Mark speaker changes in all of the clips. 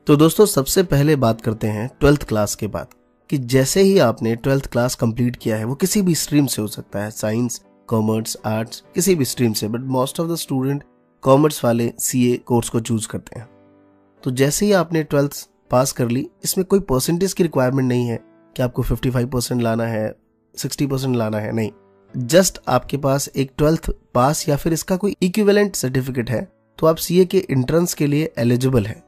Speaker 1: तो दोस्तों सबसे पहले बात करते हैं 12th क्लास के बाद कि जैसे ही आपने 12th क्लास कंप्लीट किया है, वो किसी भी स्ट्रीम से हो सकता है, साइंस, कॉमर्स, आर्ट्स, किसी भी स्ट्रीम से, but most of the student commerce वाले सीए कोर्स को चूज करते हैं। तो जैसे ही आपने 12th पास कर ली, इसमें कोई परसेंटेज की रिक्वायरमेंट नहीं है कि आपको 55% लाना है, 60% लाना है, नहीं। जस्ट आपके पास एक 12th पास या फिर इसका कोई इक्विवेलेंट सर्टिफिकेट है तो आप सीए के एंट्रेंस के लिए एलिजिबल है।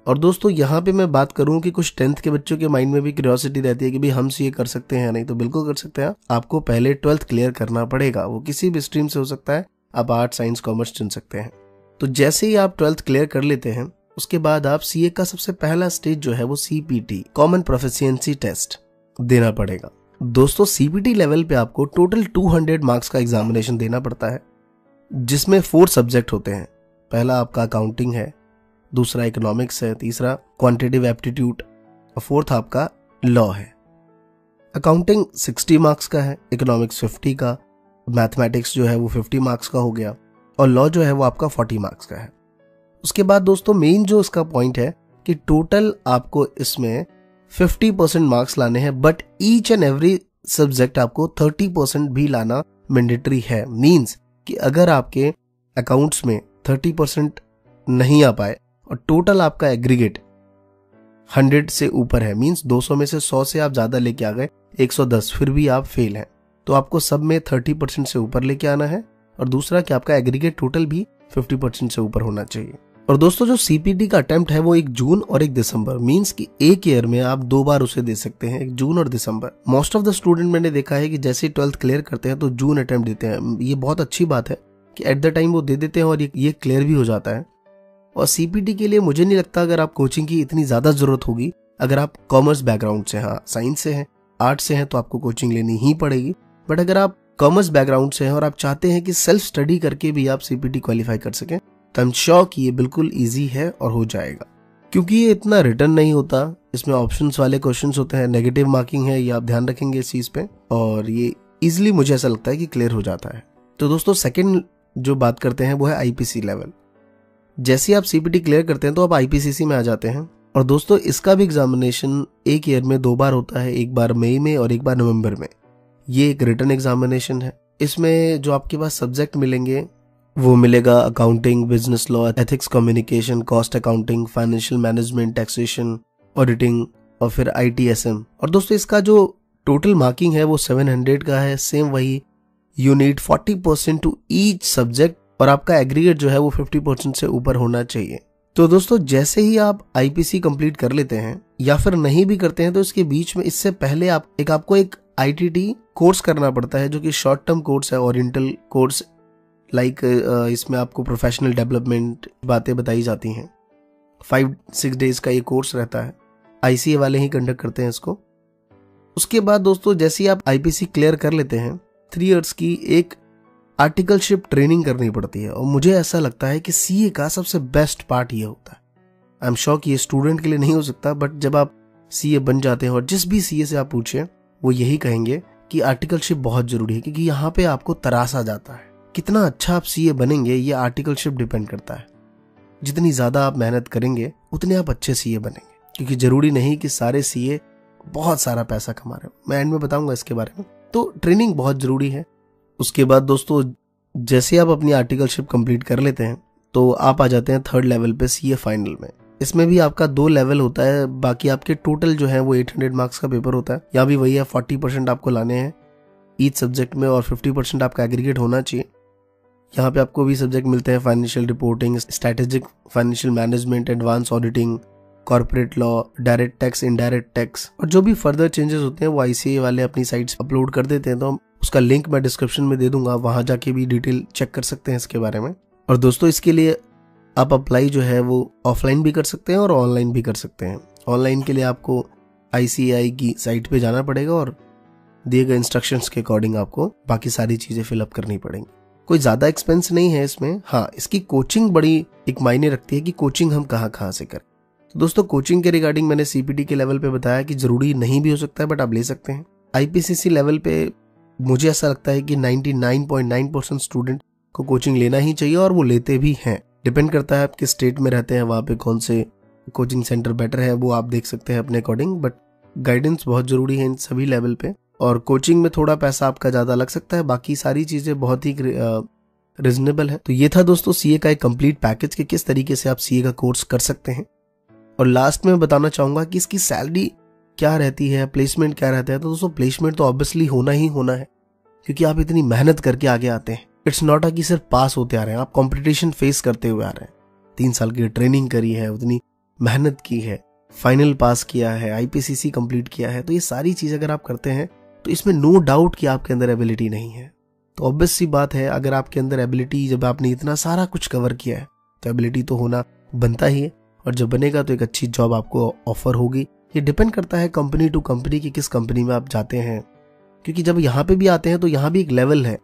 Speaker 1: और दोस्तों यहाँ पे मैं बात करूं कि कुछ 10th के बच्चों के माइंड में भी क्यूरियोसिटी रहती है कि भाई हम सीए कर सकते हैं, नहीं तो बिल्कुल कर सकते हैं। आपको पहले 12th क्लियर करना पड़ेगा, वो किसी भी स्ट्रीम से हो सकता है, आप आर्ट, साइंस, कॉमर्स चुन सकते हैं। तो जैसे ही आप 12th क्लियर कर लेते हैं, उसके बाद आप सीए का सबसे पहला स्टेज जो है वो सीपीटी, कॉमन प्रोफिशिएंसी टेस्ट देना पड़ेगा। दोस्तों सीपीटी लेवल पे आपको टोटल 200 मार्क्स का एग्जामिनेशन देना पड़ता है, जिसमें 4 सब्जेक्ट होते हैं। पहला आपका अकाउंटिंग है, दूसरा इकोनॉमिक्स है, तीसरा क्वांटिटेटिव एप्टीट्यूड और फोर्थ आपका लॉ है। अकाउंटिंग 60 मार्क्स का है, इकोनॉमिक्स 50 का, मैथमेटिक्स जो है वो 50 मार्क्स का हो गया और लॉ जो है वो आपका 40 मार्क्स का है। उसके बाद दोस्तों मेन जो इसका पॉइंट है कि टोटल आपको इसमें 50% मार्क्स लाने हैं, but each and every subject आपको 30% भी लाना मैंडेटरी है। मींस कि अगर आपके अकाउंट्स में 30% नहीं आ पाए और टोटल आपका एग्रीगेट 100 से ऊपर है, मींस 200 में से 100 से आप ज्यादा लेके आ गए, 110, फिर भी आप फेल हैं, तो आपको सब में 30% से ऊपर लेके आना है। और दूसरा कि आपका एग्रीगेट टोटल भी 50% से ऊपर होना चाहिए। और दोस्तों जो सीपीटी का अटेम्प्ट है वो 1 जून और 1 दिसंबर, मींस कि एक ईयर में आप 2 बार उसे दे सकते हैं, 1 जून और दिसंबर। मोस्ट ऑफ द स्टूडेंट मैंने देखा है कि जैसे ही 12th क्लियर करते हैं तो जून अटेम्प्ट देते हैं। ये बहुत अच्छी बात है कि एट द टाइम वो दे देते हैं और ये क्लियर भी हो जाता है। और सीपीटी के लिए मुझे नहीं लगता अगर आप कोचिंग की इतनी ज्यादा जरूरत होगी। अगर आप कॉमर्स बैकग्राउंड से, हाँ साइंस से हैं, आर्ट्स से हैं, तो आपको कोचिंग लेनी ही पड़ेगी। बट अगर आप कॉमर्स बैकग्राउंड से हैं और आप चाहते हैं कि सेल्फ स्टडी करके भी आप सीपीटी क्वालिफाई कर सकें, तो आई एम श्योर कि ये बिल्कुल इजी है और हो जाएगा। क्योंकि ये इतना रिटर्न नहीं होता, इसमें ऑप्शंस वाले क्वेश्चंस होते हैं, नेगेटिव मार्किंग है, ये आप ध्यान रखेंगे इस चीज पे, और ये इजिली मुझे ऐसा लगता है कि क्लियर हो जाता है। तो दोस्तों सेकंड जो बात करते हैं वो है आईपीसी लेवल। जैसे आप सीपीटी क्लियर करते हैं तो आप आईपीसीसी में आ जाते हैं। और दोस्तों इसका भी एग्जामिनेशन एक ईयर में 2 बार होता है, एक बार मई में और एक बार नवंबर में। ये एक रिटर्न एग्जामिनेशन है। इसमें जो आपके पास सब्जेक्ट मिलेंगे वो मिलेगा accounting, business law, ethics, communication, cost accounting, financial management, taxation, auditing और फिर आईटीएसएम। और दोस्तों इसका जो टोटल मार्किंग है वो 700 का है। सेम वही, you need 40% to each subject और आपका एग्रीगेट जो है वो 50% से ऊपर होना चाहिए। तो दोस्तों जैसे ही आप आईपीसी कंप्लीट कर लेते हैं या फिर नहीं भी करते हैं, तो इसके बीच में इससे पहले आपको एक आईटीटी कोर्स करना पड़ता है, जो कि शॉर्ट टर्म कोर्स है, ओरिएंटल कोर्स। लाइक इसमें आपको प्रोफेशनल डेवलपमेंट बातें बताई जाती हैं। 5-6 डेज का ये कोर्स रहता है, आईसीए वाले ही कंडक्ट करते हैं इसको। उसके बाद दोस्तों जैसे ही आप आईपीसी क्लियर कर लेते हैं, 3 इयर्स की एक आर्टिकलशिप ट्रेनिंग करनी पड़ती है। और मुझे ऐसा लगता है कि सीए का सबसे बेस्ट पार्ट ये होता है। आई एम श्योर कि ये स्टूडेंट के लिए नहीं हो सकता, बट जब आप सीए बन जाते हैं और जिस भी सीए से आप पूछें वो यही कहेंगे कि आर्टिकलशिप बहुत जरूरी है, क्योंकि यहाँ पे आपको तरासा जाता है। कितना अच्छा आप सीए बनेंगे ये आर्टिकलशिप डिपेंड करता है। जितनी ज्यादा आप मेहनत करेंगे उतने आप अच्छे सीए बनेंगे, क्योंकि जरूरी नहीं कि सारे सीए बहुत सारा पैसा कमा रहे हो। मैं एंड में बताऊंगा इसके बारे में। तो ट्रेनिंग बहुत जरूरी है। उसके बाद दोस्तों जैसे आप अपनी आर्टिकलशिप कंप्लीट कर लेते हैं तो आप आ जाते हैं 3rd लेवल पे, सीए फाइनल में। इसमें भी आपका 2 लेवल होता है। बाकी आपके टोटल जो है वो 800 मार्क्स का पेपर होता है। यहाँ भी वही है, 40% आपको लाने हैं ईच सब्जेक्ट में और 50% आपका एग्रीगेट होना चाहिए। यहाँ पे आपको भी सब्जेक्ट मिलते हैं financial reporting, strategic financial management, advance auditing, corporate law, direct tax, indirect tax. और जो भी फर्दर चेंजेस होते हैं वो आईसीए वाले अपनी साइट्स अपलोड कर देते हैं, तो उसका लिंक मैं डिस्क्रिप्शन में दे दूंगा, वहां जाके भी डिटेल चेक कर सकते हैं इसके बारे में। और दोस्तों इसके लिए आप अप्लाई जो है वो ऑफलाइन भी कर सकते हैं और ऑनलाइन भी कर सकते हैं। ऑनलाइन के लिए आपको आईसीएआई की साइट पे जाना पड़ेगा और दिए गए इंस्ट्रक्शंस के अकॉर्डिंग आपको बाकी सारी चीजें फिलअप करनी पड़ेंगी। कोई ज्यादा एक्सपेंस नहीं है इसमें। हाँ, इसकी कोचिंग बड़ी एक मायने रखती है कि कोचिंग हम कहाँ से करें। तो दोस्तों कोचिंग के रिगार्डिंग मैंने सीपीटी के लेवल पे बताया कि जरूरी नहीं भी हो सकता है, बट आप ले सकते हैं। आईपीसीसी लेवल पे मुझे ऐसा लगता है कि 99.9% स्टूडेंट को कोचिंग लेना ही चाहिए और वो लेते भी हैं। डिपेंड करता है आप किस स्टेट में रहते हैं, वहाँ पे कौन से कोचिंग सेंटर बेटर है वो आप देख सकते हैं अपने अकॉर्डिंग, बट गाइडेंस बहुत ज़रूरी है इन सभी लेवल पे। और कोचिंग में थोड़ा पैसा आपका ज़्यादा लग सकता है, बाकी सारी चीज़ें बहुत ही रिजनेबल है। तो ये था दोस्तों सीए का एक कंप्लीट पैकेज कि किस तरीके से आप सीए का कोर्स कर सकते हैं। और लास्ट में बताना चाहूँगा कि इसकी सैलरी क्या रहती है, प्लेसमेंट क्या रहता है। तो दोस्तों प्लेसमेंट तो ऑब्वियसली होना ही होना है, क्योंकि आप इतनी मेहनत करके आगे आते हैं। इट्स नॉट कि सिर्फ पास होते आ रहे हैं, आप कंपटीशन फेस करते हुए आ रहे हैं। 3 साल की ट्रेनिंग करी है, उतनी मेहनत की है, फाइनल पास किया है, आईपीसीसी कंप्लीट किया है। तो ये सारी चीज अगर आप करते हैं तो इसमें नो डाउट कि आपके अंदर एबिलिटी नहीं है। तो ऑब्वियस सी बात है, अगर आपके अंदर एबिलिटी, जब आपने इतना सारा कुछ कवर किया है तो एबिलिटी तो होना बनता ही है। और जब बनेगा तो एक अच्छी जॉब आपको ऑफर होगी। ये डिपेंड करता है कंपनी टू कंपनी की किस कंपनी में आप जाते हैं, क्योंकि जब यहाँ पे भी आते हैं तो यहाँ भी एक लेवल है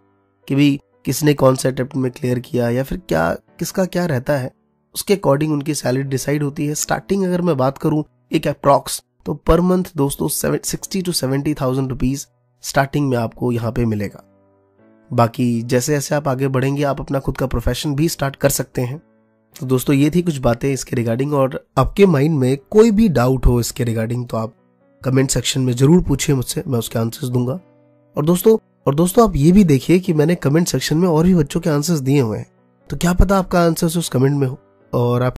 Speaker 1: कि भाई किसने कौन से अटेम्प्ट में क्लियर किया या फिर क्या किसका क्या रहता है, उसके अकॉर्डिंग उनकी सैलरी डिसाइड होती है। स्टार्टिंग अगर मैं बात करूं एक अप्रॉक्स, तो पर मंथ दोस्तों 60 to 70,000 रुपीज स्टार्टिंग में आपको यहाँ पे मिलेगा। बाकी जैसे जैसे आप आगे बढ़ेंगे आप अपना खुद का प्रोफेशन भी स्टार्ट कर सकते हैं। तो दोस्तों ये थी कुछ बातें इसके रिगार्डिंग, और आपके माइंड में कोई भी डाउट हो इसके रिगार्डिंग तो आप कमेंट सेक्शन में जरूर पूछिए मुझसे, मैं उसके आंसर्स दूंगा। और दोस्तों आप ये भी देखिए कि मैंने कमेंट सेक्शन में और भी बच्चों के आंसर्स दिए हुए हैं, तो क्या पता आपका आंसर उस कमेंट में हो और आप